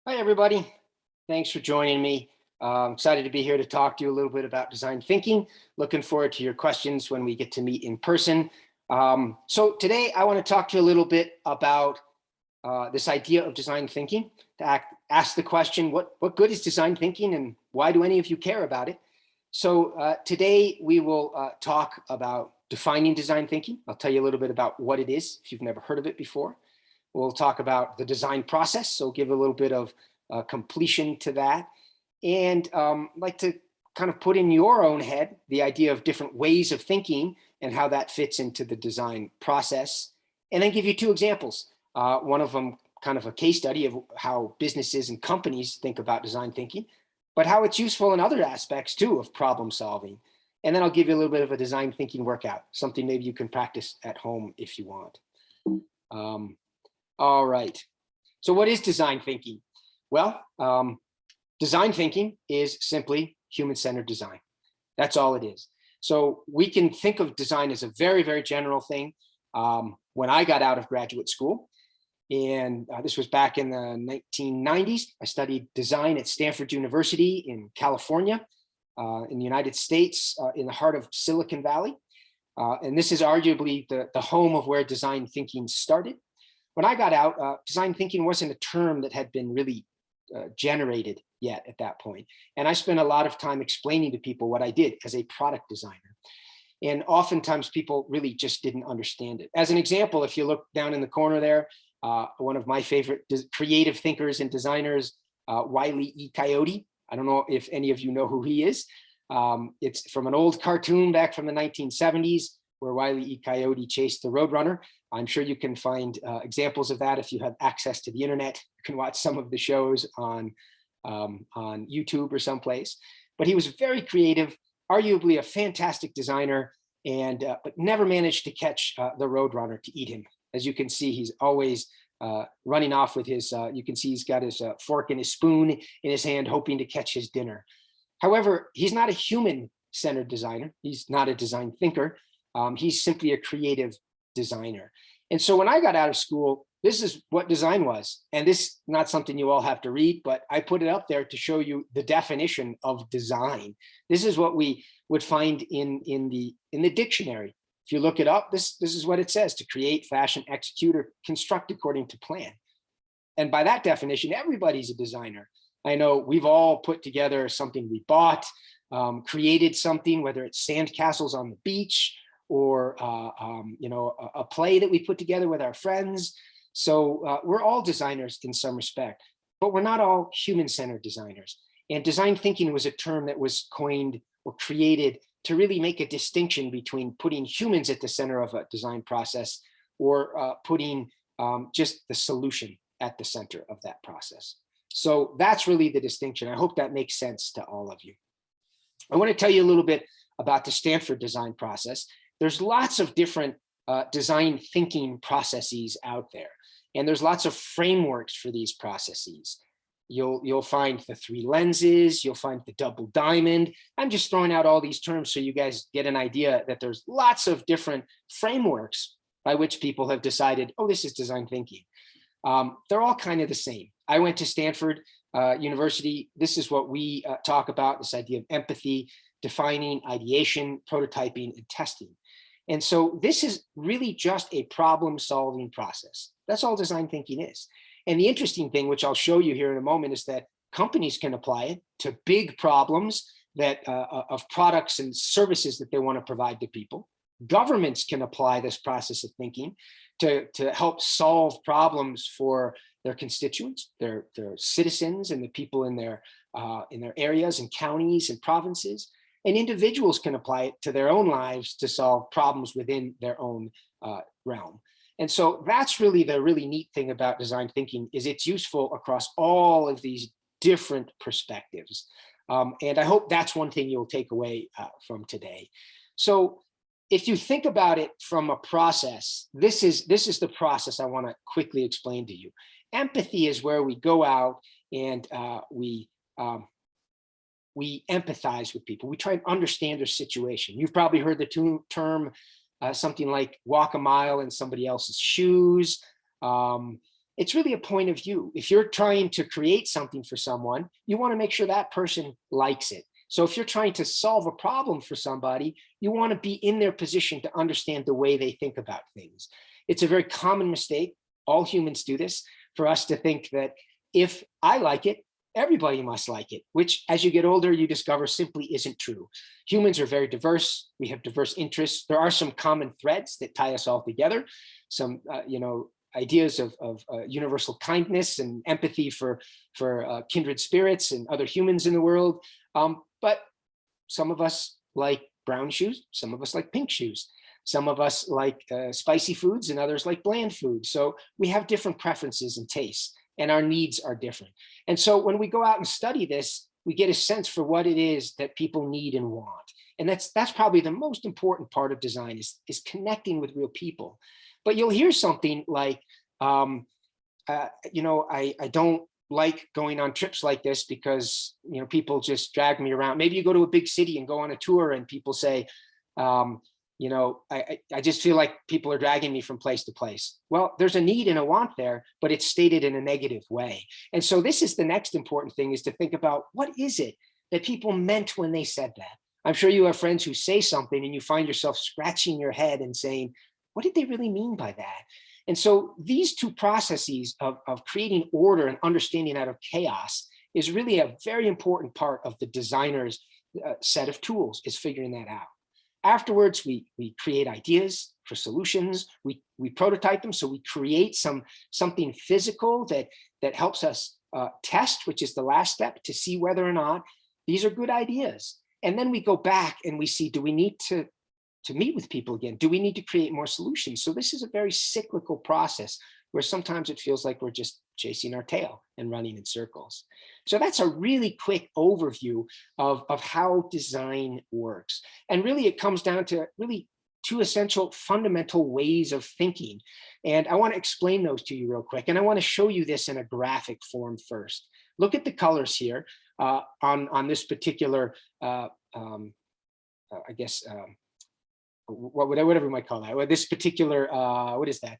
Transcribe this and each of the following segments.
Hi, everybody. Thanks for joining me. I'm excited to be here to talk to you a little bit about design thinking. Looking forward to your questions when we get to meet in person. So today I want to talk to you a little bit about this idea of design thinking, to ask the question, what good is design thinking and why do any of you care about it? So today we will talk about defining design thinking. I'll tell you a little bit about what it is if you've never heard of it before. We'll talk about the design process, so give a little bit of completion to that. And like to kind of put in your own head the idea of different ways of thinking and how that fits into the design process. And then give you two examples. One of them kind of a case study of how businesses and companies think about design thinking, but how it's useful in other aspects too of problem solving. And then I'll give you a little bit of a design thinking workout, something maybe you can practice at home if you want. All right. So what is design thinking? Well, design thinking is simply human-centered design. That's all it is. So we can think of design as a very, very general thing. When I got out of graduate school, and this was back in the 1990s, I studied design at Stanford University in California, in the United States, in the heart of Silicon Valley. And this is arguably the home of where design thinking started. When I got out, design thinking wasn't a term that had been really generated yet at that point. And I spent a lot of time explaining to people what I did as a product designer. And oftentimes people really just didn't understand it. As an example, if you look down in the corner there, one of my favorite creative thinkers and designers, Wile E. Coyote. I don't know if any of you know who he is. It's from an old cartoon back from the 1970s where Wile E. Coyote chased the Roadrunner. I'm sure you can find examples of that if you have access to the internet. You can watch some of the shows on YouTube or someplace. But he was very creative, arguably a fantastic designer, and but never managed to catch the Roadrunner to eat him. As you can see, he's always running off with his, you can see he's got his fork and his spoon in his hand, hoping to catch his dinner. However, he's not a human-centered designer. He's not a design thinker. He's simply a creative designer. And so when I got out of school, this is what design was. And this is not something you all have to read, but I put it up there to show you the definition of design. This is what we would find in the dictionary. If you look it up, this is what it says: to create, fashion, execute, or construct according to plan. And by that definition, everybody's a designer. I know we've all put together something we bought, created something, whether it's sandcastles on the beach, or a play that we put together with our friends. So we're all designers in some respect, but we're not all human-centered designers. And design thinking was a term that was coined or created to really make a distinction between putting humans at the center of a design process or putting just the solution at the center of that process. So that's really the distinction. I hope that makes sense to all of you. I want to tell you a little bit about the Stanford design process. There's lots of different design thinking processes out there, and there's lots of frameworks for these processes. You'll find the three lenses, you'll find the double diamond. I'm just throwing out all these terms so you guys get an idea that there's lots of different frameworks by which people have decided, oh, this is design thinking. They're all kind of the same. I went to Stanford University. This is what we talk about, this idea of empathy, defining, ideation, prototyping, and testing. And so this is really just a problem-solving process. That's all design thinking is. And the interesting thing, which I'll show you here in a moment, is that companies can apply it to big problems that of products and services that they want to provide to people. Governments can apply this process of thinking to help solve problems for their constituents, their citizens, and the people in their areas and counties and provinces. And individuals can apply it to their own lives to solve problems within their own realm. And so that's really the really neat thing about design thinking, is it's useful across all of these different perspectives. And I hope that's one thing you'll take away from today. So if you think about it from a process, this is the process I want to quickly explain to you. Empathy is where we go out and we empathize with people. We try and understand their situation. You've probably heard the term something like walk a mile in somebody else's shoes. it's really a point of view. If you're trying to create something for someone, you want to make sure that person likes it. So if you're trying to solve a problem for somebody, you want to be in their position to understand the way they think about things. It's a very common mistake. All humans do this, for us to think that if I like it, everybody must like it, which as you get older, you discover simply isn't true. Humans are very diverse. We have diverse interests. There are some common threads that tie us all together. Some, ideas of universal kindness and empathy for kindred spirits and other humans in the world. But some of us like brown shoes. Some of us like pink shoes. Some of us like spicy foods and others like bland foods. So we have different preferences and tastes, and our needs are different. And so when we go out and study this, we get a sense for what it is that people need and want. And that's probably the most important part of design is connecting with real people. But you'll hear something like, I don't like going on trips like this because, people just drag me around. Maybe you go to a big city and go on a tour and people say, I just feel like people are dragging me from place to place. Well, there's a need and a want there, but it's stated in a negative way. And so this is the next important thing, is to think about what is it that people meant when they said that. I'm sure you have friends who say something and you find yourself scratching your head and saying, what did they really mean by that? And so these two processes of creating order and understanding out of chaos is really a very important part of the designer's set of tools, is figuring that out. Afterwards, we create ideas for solutions. We prototype them. So we create something physical that helps us test, which is the last step, to see whether or not these are good ideas. And then we go back and we see, do we need to meet with people again? Do we need to create more solutions? So this is a very cyclical process where sometimes it feels like we're just chasing our tail and running in circles. So that's a really quick overview of how design works. And really it comes down to really two essential fundamental ways of thinking. And I want to explain those to you real quick. And I want to show you this in a graphic form first. Look at the colors here on this particular, whatever you might call that. Well, this particular, what is that?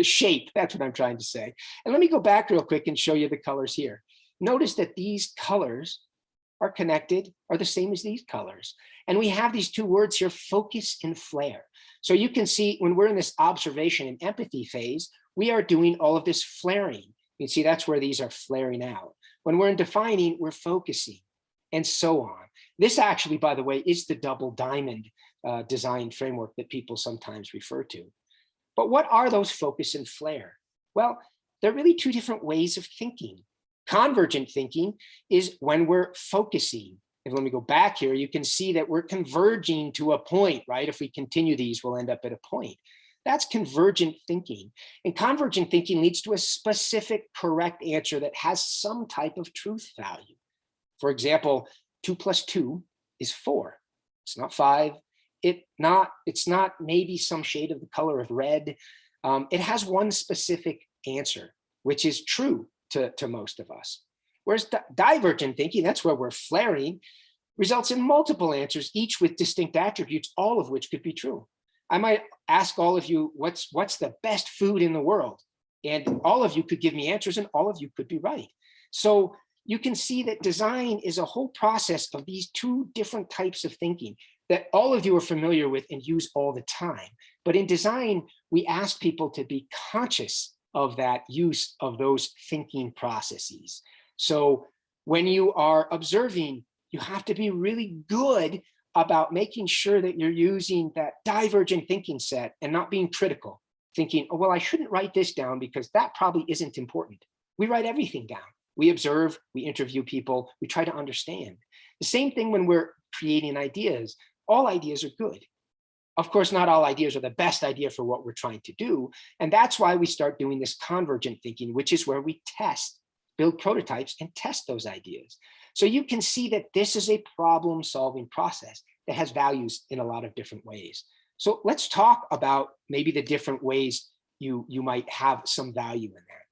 Shape, that's what I'm trying to say. And let me go back real quick and show you the colors here. Notice that these colors are connected, are the same as these colors. And we have these two words here, focus and flare. So you can see when we're in this observation and empathy phase, we are doing all of this flaring. You can see that's where these are flaring out. When we're in defining, we're focusing, and so on. This actually, by the way, is the double diamond design framework that people sometimes refer to. But what are those focus and flare? Well, they're really two different ways of thinking. Convergent thinking is when we're focusing. And let me go back here, you can see that we're converging to a point, right? If we continue these, we'll end up at a point. That's convergent thinking. And convergent thinking leads to a specific correct answer that has some type of truth value. For example, 2 + 2 is 4. It's not 5. It's not maybe some shade of the color of red. It has one specific answer, which is true to most of us. Whereas divergent thinking, that's where we're flaring, results in multiple answers, each with distinct attributes, all of which could be true. I might ask all of you, what's the best food in the world? And all of you could give me answers, and all of you could be right. So you can see that design is a whole process of these two different types of thinking that all of you are familiar with and use all the time. But in design, we ask people to be conscious of that use of those thinking processes. So when you are observing, you have to be really good about making sure that you're using that divergent thinking set and not being critical, thinking, oh, well, I shouldn't write this down because that probably isn't important. We write everything down. We observe, we interview people, we try to understand. The same thing when we're creating ideas. All ideas are good. Of course, not all ideas are the best idea for what we're trying to do. And that's why we start doing this convergent thinking, which is where we test, build prototypes and test those ideas. So you can see that this is a problem-solving process that has values in a lot of different ways. So let's talk about maybe the different ways you might have some value in that.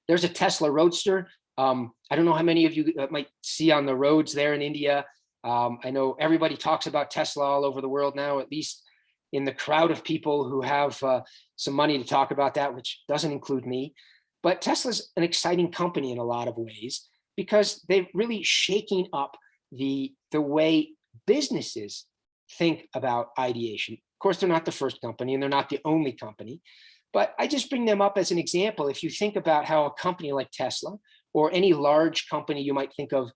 There's a Tesla Roadster. I don't know how many of you might see on the roads there in India. I know everybody talks about Tesla all over the world now, at least in the crowd of people who have some money to talk about that, which doesn't include me. But Tesla's an exciting company in a lot of ways because they're really shaking up the way businesses think about ideation. Of course, they're not the first company and they're not the only company, but I just bring them up as an example. If you think about how a company like Tesla or any large company you might think of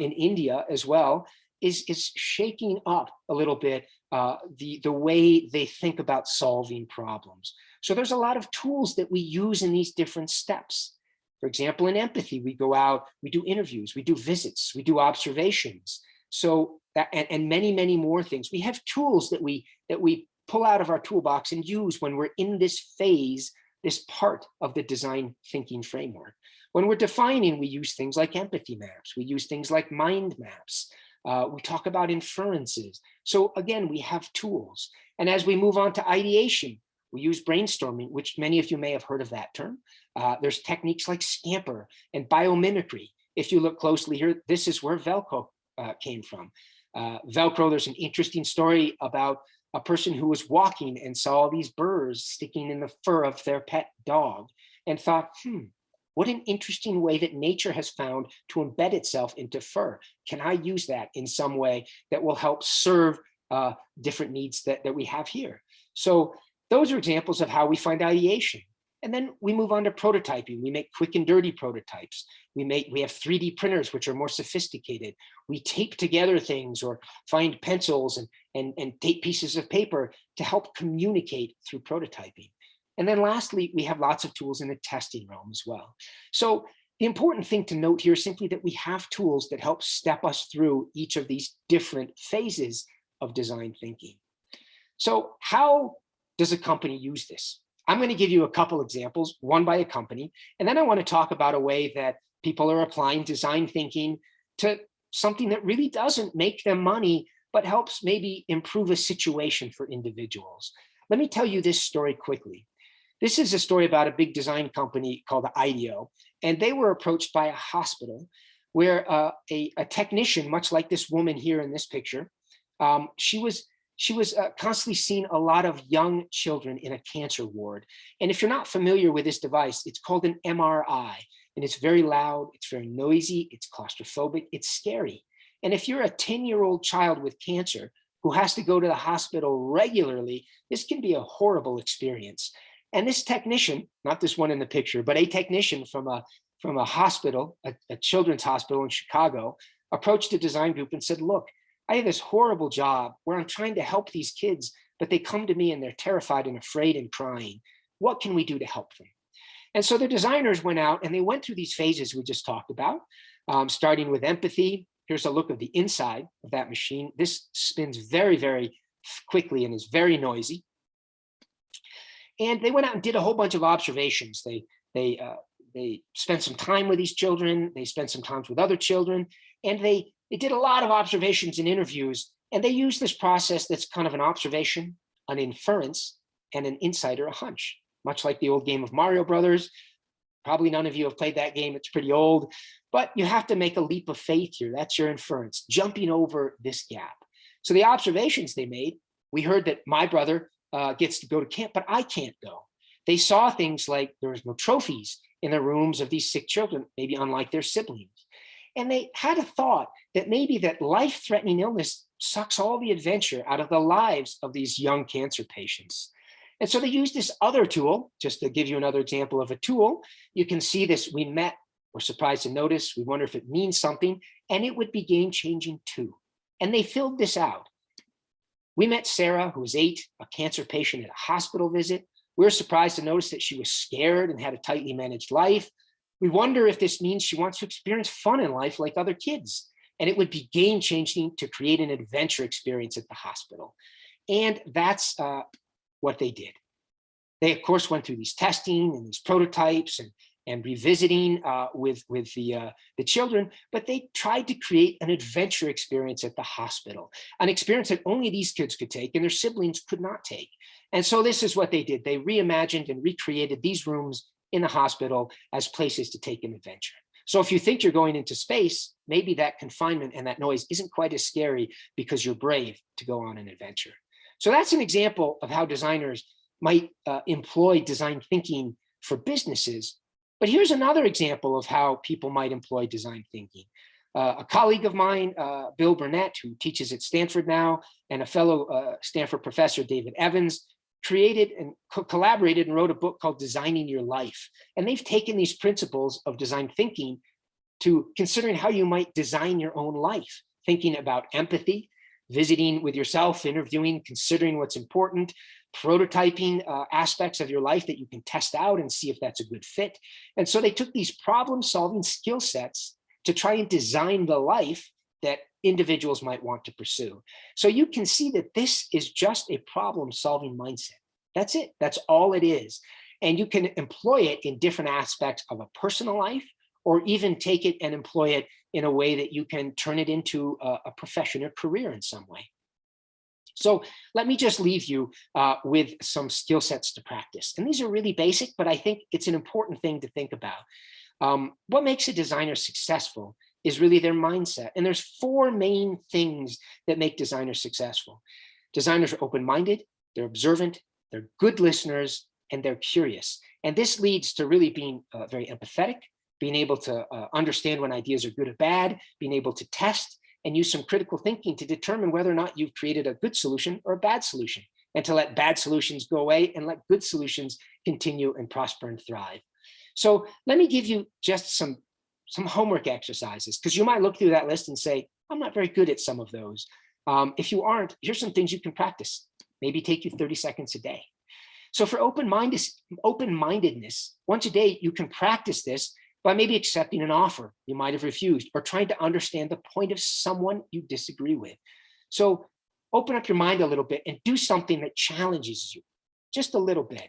in India as well is shaking up a little bit the way they think about solving problems. So there's a lot of tools that we use in these different steps. For example, in empathy, we go out, we do interviews, we do visits, we do observations. So and many, many more things. We have tools that we pull out of our toolbox and use when we're in this phase, this part of the design thinking framework. When we're defining, we use things like empathy maps. We use things like mind maps. We talk about inferences. So again, we have tools. And as we move on to ideation, we use brainstorming, which many of you may have heard of that term. There's techniques like Scamper and biomimicry. If you look closely here, this is where Velcro came from. Velcro, there's an interesting story about a person who was walking and saw these burrs sticking in the fur of their pet dog and thought, what an interesting way that nature has found to embed itself into fur. Can I use that in some way that will help serve different needs that we have here? So those are examples of how we find ideation. And then we move on to prototyping. We make quick and dirty prototypes. We have 3D printers, which are more sophisticated. We tape together things or find pencils and tape pieces of paper to help communicate through prototyping. And then lastly, we have lots of tools in the testing realm as well. So the important thing to note here is simply that we have tools that help step us through each of these different phases of design thinking. So how does a company use this? I'm going to give you a couple examples, one by a company, and then I want to talk about a way that people are applying design thinking to something that really doesn't make them money, but helps maybe improve a situation for individuals. Let me tell you this story quickly. This is a story about a big design company called IDEO, and they were approached by a hospital where a technician, much like this woman here in this picture, she was constantly seeing a lot of young children in a cancer ward. And if you're not familiar with this device, it's called an MRI, and it's very loud, it's very noisy, it's claustrophobic, it's scary. And if you're a 10-year-old child with cancer who has to go to the hospital regularly, this can be a horrible experience. And this technician, not this one in the picture, but a technician from a hospital, a children's hospital in Chicago, approached the design group and said, look, I have this horrible job where I'm trying to help these kids, but they come to me and they're terrified and afraid and crying. What can we do to help them? And so the designers went out and they went through these phases we just talked about, starting with empathy. Here's a look of the inside of that machine. This spins very, very quickly and is very noisy. And they went out and did a whole bunch of observations. They spent some time with these children. They spent some time with other children, and they did a lot of observations and interviews. And they used this process that's kind of an observation, an inference, and an insight or a hunch, much like the old game of Mario Brothers. Probably none of you have played that game. It's pretty old, but you have to make a leap of faith here. That's your inference, jumping over this gap. So the observations they made, we heard that my brother gets to go to camp, but I can't go. They saw things like there was no trophies in the rooms of these sick children, maybe unlike their siblings. And they had a thought that maybe that life-threatening illness sucks all the adventure out of the lives of these young cancer patients. And so they used this other tool, just to give you another example of a tool. You can see this, we met, we're surprised to notice, we wonder if it means something, and it would be game-changing too. And they filled this out. We met Sarah, who was 8, a cancer patient at a hospital visit. We were surprised to notice that she was scared and had a tightly managed life. We wonder if this means she wants to experience fun in life like other kids. And it would be game-changing to create an adventure experience at the hospital. And that's what they did. They, of course, went through these testing and these prototypes and revisiting with the children, but they tried to create an adventure experience at the hospital, an experience that only these kids could take and their siblings could not take. And so this is what they did. They reimagined and recreated these rooms in the hospital as places to take an adventure. So if you think you're going into space, maybe that confinement and that noise isn't quite as scary because you're brave to go on an adventure. So that's an example of how designers might employ design thinking for businesses. But here's another example of how people might employ design thinking. A colleague of mine, Bill Burnett, who teaches at Stanford now, and a fellow Stanford professor, David Evans, created and collaborated and wrote a book called Designing Your Life. And they've taken these principles of design thinking to considering how you might design your own life, thinking about empathy, visiting with yourself, interviewing, considering what's important, prototyping aspects of your life that you can test out and see if that's a good fit. And so they took these problem-solving skill sets to try and design the life that individuals might want to pursue. So you can see that this is just a problem-solving mindset. That's it. That's all it is. And you can employ it in different aspects of a personal life, or even take it and employ it in a way that you can turn it into a profession or career in some way. So let me just leave you with some skill sets to practice. And these are really basic, but I think it's an important thing to think about. What makes a designer successful is really their mindset. And there's 4 main things that make designers successful. Designers are open-minded, they're observant, they're good listeners, and they're curious. And this leads to really being very empathetic, being able to understand when ideas are good or bad, being able to test and use some critical thinking to determine whether or not you've created a good solution or a bad solution, and to let bad solutions go away and let good solutions continue and prosper and thrive. So let me give you just some homework exercises, because you might look through that list and say, I'm not very good at some of those. If you aren't, here's some things you can practice. Maybe take you 30 seconds a day. So for open-mindedness, once a day, you can practice this by maybe accepting an offer you might have refused, or trying to understand the point of someone you disagree with. So open up your mind a little bit and do something that challenges you just a little bit.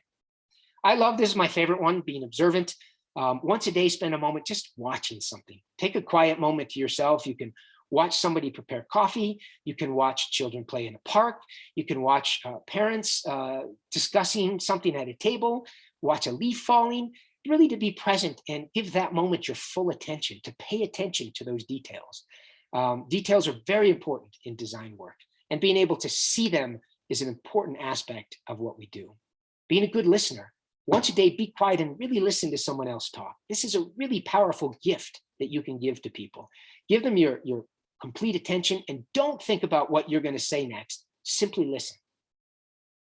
I love, this is my favorite one, being observant. Once a day, spend a moment just watching something. Take a quiet moment to yourself. You can watch somebody prepare coffee. You can watch children play in a park. You can watch parents discussing something at a table, watch a leaf falling, really to be present and give that moment your full attention, to pay attention to those details. Details are very important in design work, and being able to see them is an important aspect of what we do. Being a good listener. Once a day, be quiet and really listen to someone else talk. This is a really powerful gift that you can give to people. Give them your complete attention, and don't think about what you're going to say next. Simply listen.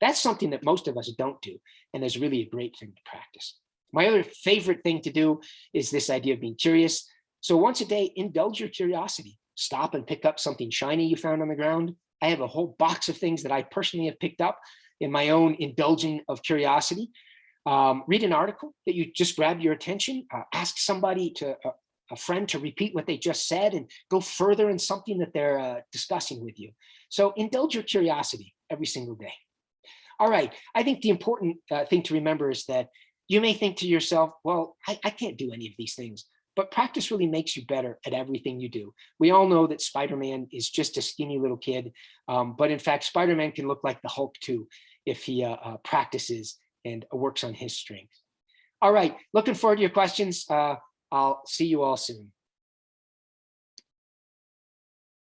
That's something that most of us don't do, and is really a great thing to practice. My other favorite thing to do is this idea of being curious. So once a day, indulge your curiosity. Stop and pick up something shiny you found on the ground. I have a whole box of things that I personally have picked up in my own indulging of curiosity. Read an article that you just grabbed your attention. Ask somebody a friend to repeat what they just said, and go further in something that they're discussing with you. So indulge your curiosity every single day. All right, I think the important thing to remember is that you may think to yourself, well, I can't do any of these things, but practice really makes you better at everything you do. We all know that Spider-Man is just a skinny little kid, but in fact, Spider-Man can look like the Hulk too if he practices and works on his strength. All right, looking forward to your questions. I'll see you all soon.